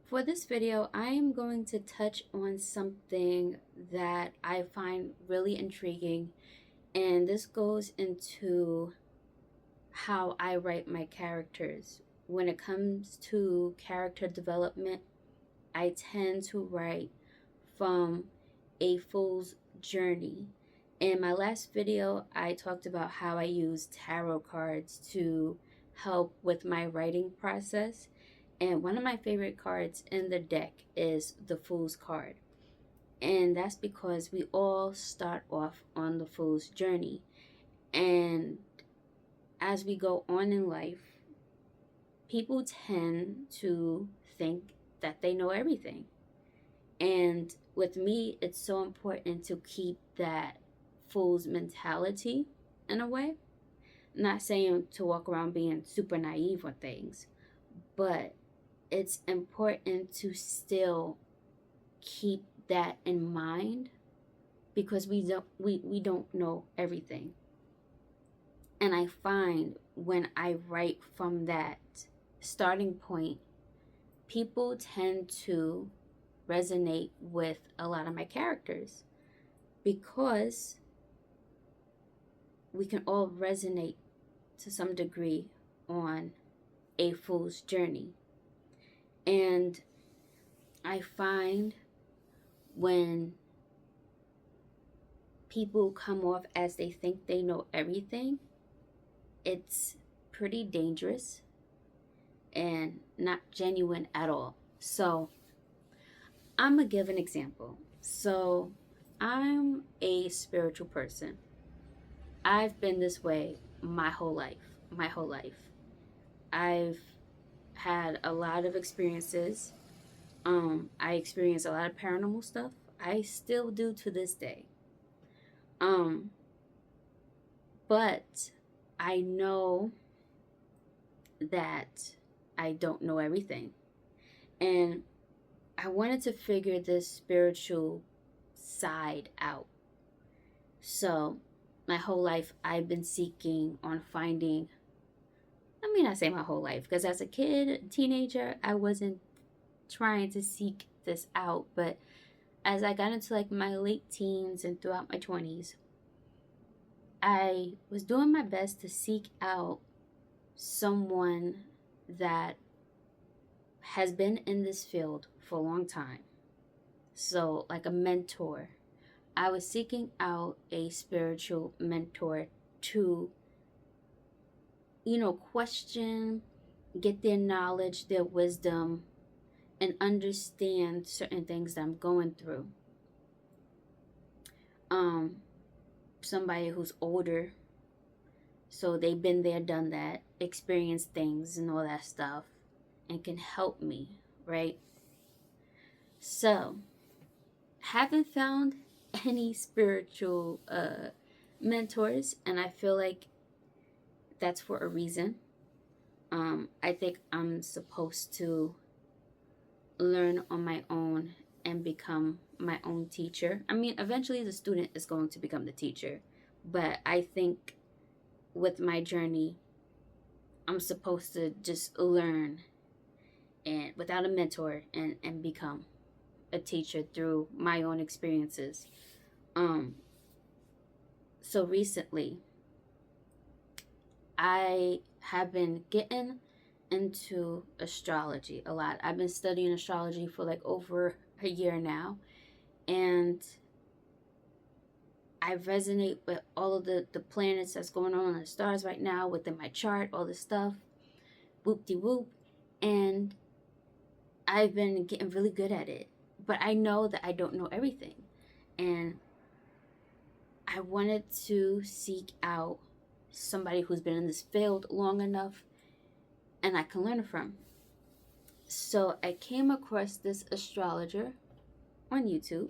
For this video, I am going to touch on something that I find really intriguing, and this goes into how I write my characters. When it comes to character development, I tend to write from a fool's journey. In my last video, I talked about how I use tarot cards to help with my writing process. And one of my favorite cards in the deck is the Fool's card. And that's because we all start off on the Fool's journey. And as we go on in life, people tend to think that they know everything. And with me, it's so important to keep that fool's mentality in a way. Not saying to walk around being super naive on things, but it's important to still keep that in mind because we don't know everything. And I find when I write from that starting point, people tend to resonate with a lot of my characters because we can all resonate to some degree on a fool's journey. And I find when people come off as they think they know everything, it's pretty dangerous and not genuine at all. So I'm going to give an example. So I'm a spiritual person. I've been this way my whole life. My whole life. I've had a lot of experiences. I experienced a lot of paranormal stuff. I still do to this day. But I know that I don't know everything. And I wanted to figure this spiritual side out. So my whole life I've been seeking on finding, I mean, I say my whole life, because as a kid, teenager, I wasn't trying to seek this out. But as I got into like my late teens and throughout my 20s, I was doing my best to seek out someone that has been in this field for a long time. So, like a mentor. I was seeking out a spiritual mentor to, question, get their knowledge, their wisdom, and understand certain things that I'm going through. Somebody who's older, so they've been there, done that, experienced things and all that stuff, and can help me, right? So, haven't found any spiritual mentors, and I feel like that's for a reason. I think I'm supposed to learn on my own and become my own teacher. I mean, eventually the student is going to become the teacher, but I think with my journey, I'm supposed to just learn and without a mentor and become a teacher through my own experiences. So recently I have been getting into astrology a lot. I've been studying astrology for like over a year now, and I resonate with all of the planets that's going on the stars right now within my chart, all this stuff, whoop de whoop, and I've been getting really good at it. But I know that I don't know everything, and I wanted to seek out somebody who's been in this field long enough and I can learn from. So I came across this astrologer on YouTube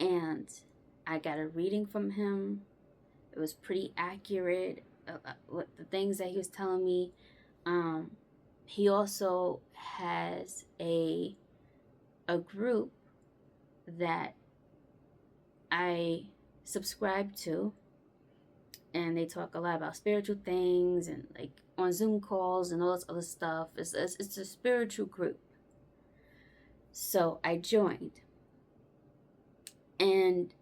and I got a reading from him. It was pretty accurate with the things that he was telling me. He also has a group that I subscribe to, and they talk a lot about spiritual things and like on Zoom calls and all this other stuff. It's a spiritual group. So I joined, and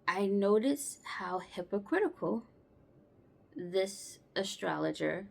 I noticed how hypocritical this astrologer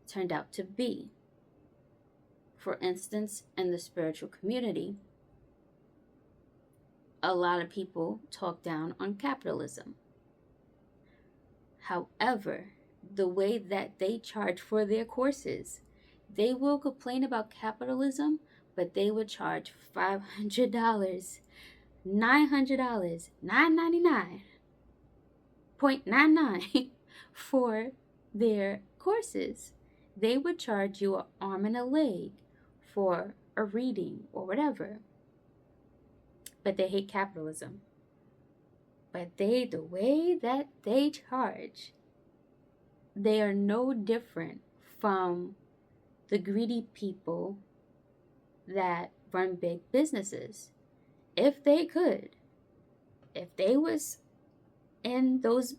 turned out to be. For instance, in the spiritual community, a lot of people talk down on capitalism. However, the way that they charge for their courses, they will complain about capitalism, but they would charge $500, $900, $999.99 for their courses. They would charge you an arm and a leg for a reading or whatever. But they hate capitalism. But the way that they charge, they are no different from the greedy people that run big businesses. If they could, if they was in those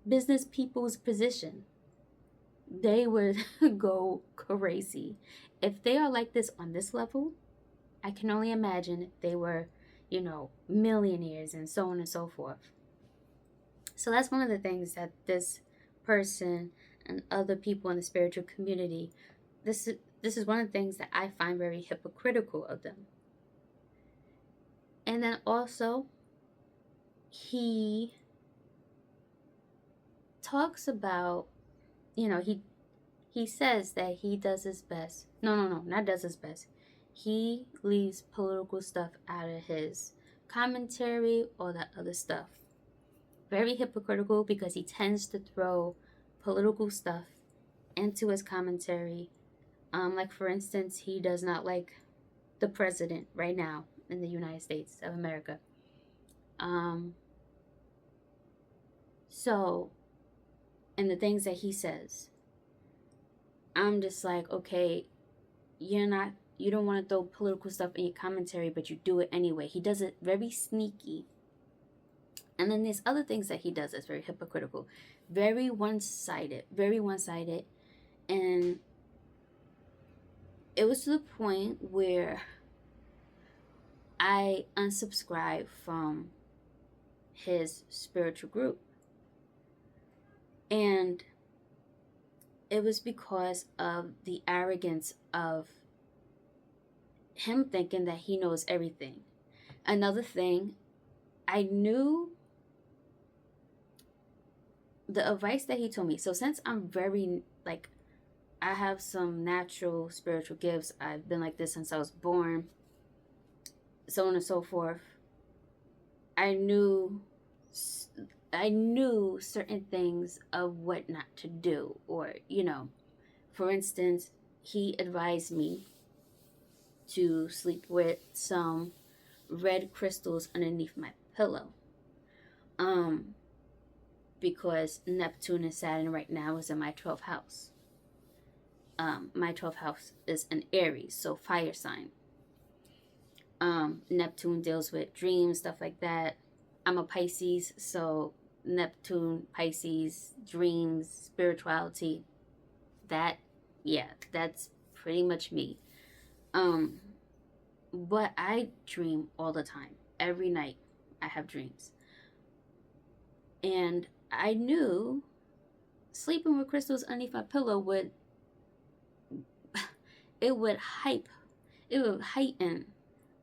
business people's position, they would go crazy. If they are like this on this level, I can only imagine if they were, millionaires and so on and so forth. So that's one of the things that this person and other people in the spiritual community, this is one of the things that I find very hypocritical of them. And then also, he talks about, he says that he does his best. No, not does his best. He leaves political stuff out of his commentary, all that other stuff. Very hypocritical, because he tends to throw political stuff into his commentary. Like, for instance, he does not like the president right now in the United States of America. So, and the things that he says, I'm just like, okay, you don't want to throw political stuff in your commentary, but you do it anyway. He does it very sneaky. And then there's other things that he does that's very hypocritical. Very one-sided. And it was to the point where I unsubscribed from his spiritual group. And it was because of the arrogance of him thinking that he knows everything. Another thing, I knew the advice that he told me. So since I'm very, I have some natural spiritual gifts, I've been like this since I was born, so on and so forth. I knew certain things of what not to do, or, for instance, he advised me to sleep with some red crystals underneath my pillow. Because Neptune and Saturn right now is in my 12th house. My 12th house is an Aries, so fire sign. Neptune deals with dreams, stuff like that. I'm a Pisces, so Neptune, Pisces, dreams, spirituality. That's pretty much me. But I dream all the time. Every night I have dreams. And I knew sleeping with crystals underneath my pillow would heighten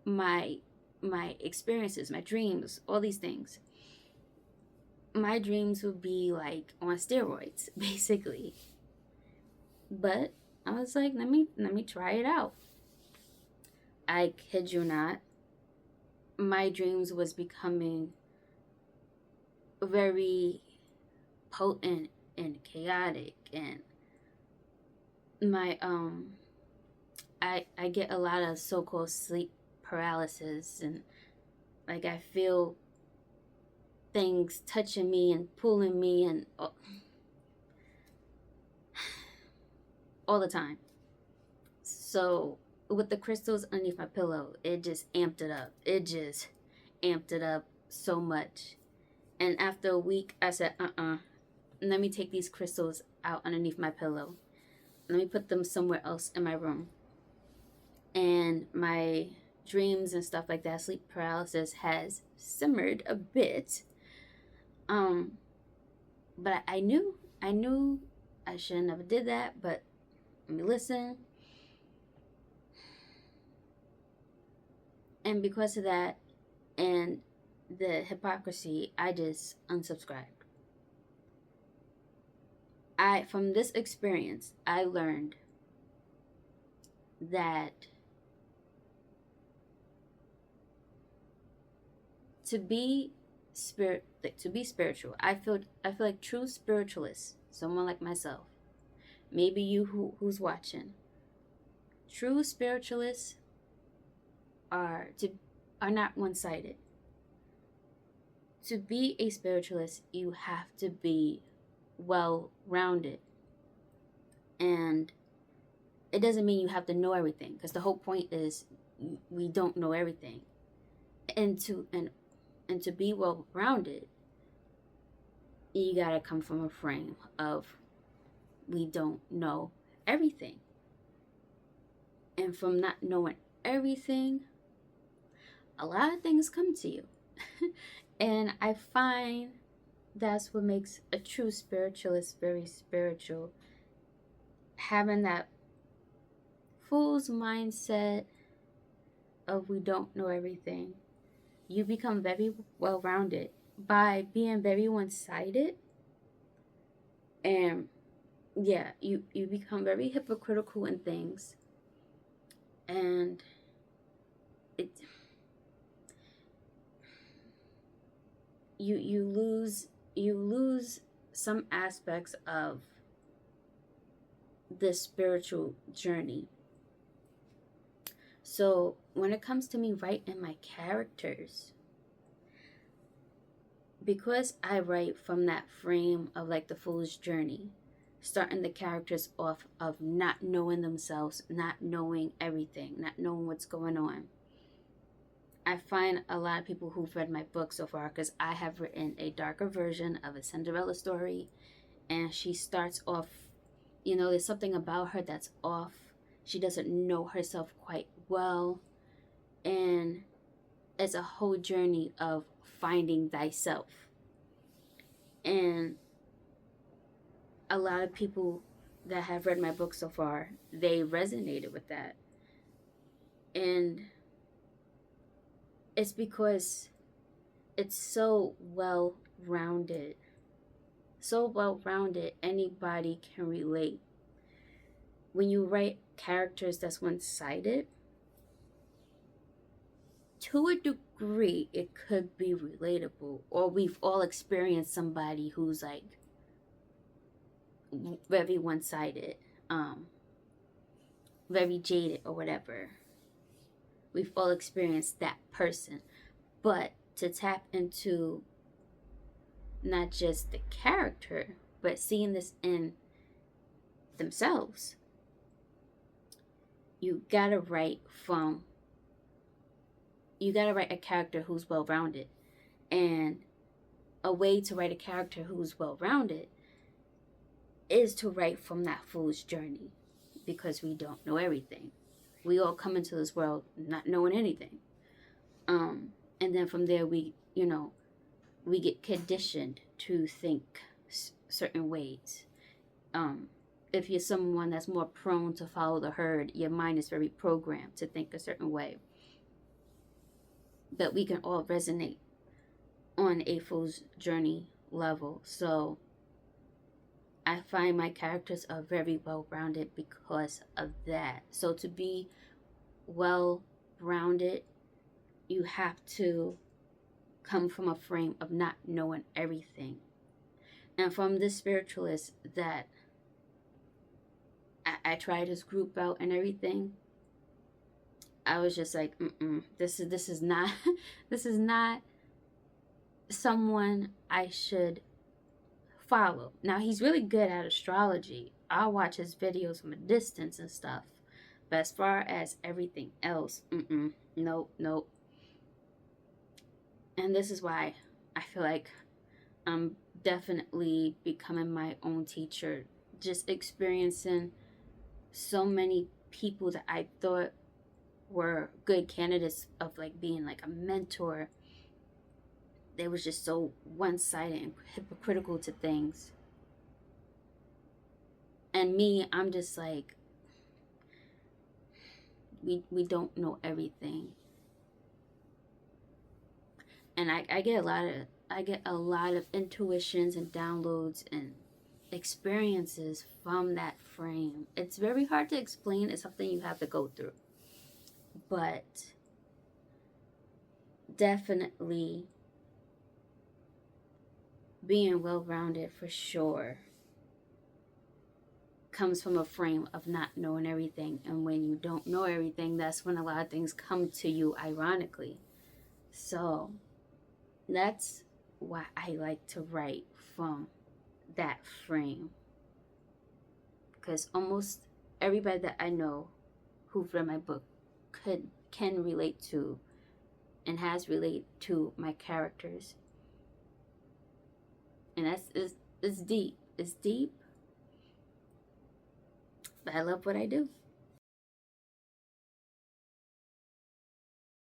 my experiences, my dreams, all these things. My dreams would be like on steroids, basically. But I was like, let me try it out. I kid you not, my dreams was becoming very potent and chaotic, and my I get a lot of so-called sleep paralysis, and I feel things touching me and pulling me, and all the time. So with the crystals underneath my pillow, it just amped it up. It just amped it up so much. And after a week, I said, let me take these crystals out underneath my pillow. Let me put them somewhere else in my room. and my dreams and stuff like that, sleep paralysis has simmered a bit. Um, but I knew I should have never did that, but let me listen. And because of that and the hypocrisy, I just unsubscribed. From this experience, I learned that to be to be spiritual, I feel like true spiritualists, someone like myself, maybe you who's watching, true spiritualists are not one-sided. To be a spiritualist, you have to be well rounded, and it doesn't mean you have to know everything, because the whole point is we don't know everything. And to be well rounded, you gotta come from a frame of we don't know everything. And from not knowing everything, a lot of things come to you. And I find that's what makes a true spiritualist very spiritual. Having that fool's mindset of we don't know everything. You become very well rounded by being very one sided. And yeah, you become very hypocritical in things. And it you lose some aspects of this spiritual journey. So when it comes to me writing my characters, because I write from that frame of like the fool's journey, starting the characters off of not knowing themselves, not knowing everything, not knowing what's going on, I find a lot of people who've read my book so far, because I have written a darker version of a Cinderella story, and she starts off, there's something about her that's off. She doesn't know herself quite well, and it's a whole journey of finding thyself. And a lot of people that have read my book so far, they resonated with that. And it's because it's so well rounded. So well rounded, anybody can relate. When you write characters that's one sided, to a degree, it could be relatable. Or we've all experienced somebody who's like very one sided, very jaded, or whatever. We've all experienced that person. But to tap into not just the character, but seeing this in themselves, you gotta write a character who's well-rounded. And a way to write a character who's well-rounded is to write from that fool's journey, because we don't know everything. We all come into this world not knowing anything. And then from there, we get conditioned to think certain ways. If you're someone that's more prone to follow the herd, your mind is very programmed to think a certain way. But we can all resonate on a fool's journey level. So I find my characters are very well-rounded because of that. So to be well-rounded, you have to come from a frame of not knowing everything. And from this spiritualist that I tried his group out and everything, I was just like, this is not this is not someone I should follow. Now, he's really good at astrology. I'll watch his videos from a distance and stuff. But as far as everything else, nope. And this is why I feel like I'm definitely becoming my own teacher. Just experiencing so many people that I thought were good candidates of like being like a mentor, they was just so one-sided and hypocritical to things. And me, I'm just like, we don't know everything. And I get a lot of intuitions and downloads and experiences from that frame. It's very hard to explain. It's something you have to go through. But definitely being well-rounded for sure comes from a frame of not knowing everything. And when you don't know everything, that's when a lot of things come to you ironically. So that's why I like to write from that frame, because almost everybody that I know who've read my book can relate to and has related to my characters. And it's deep. It's deep, but I love what I do.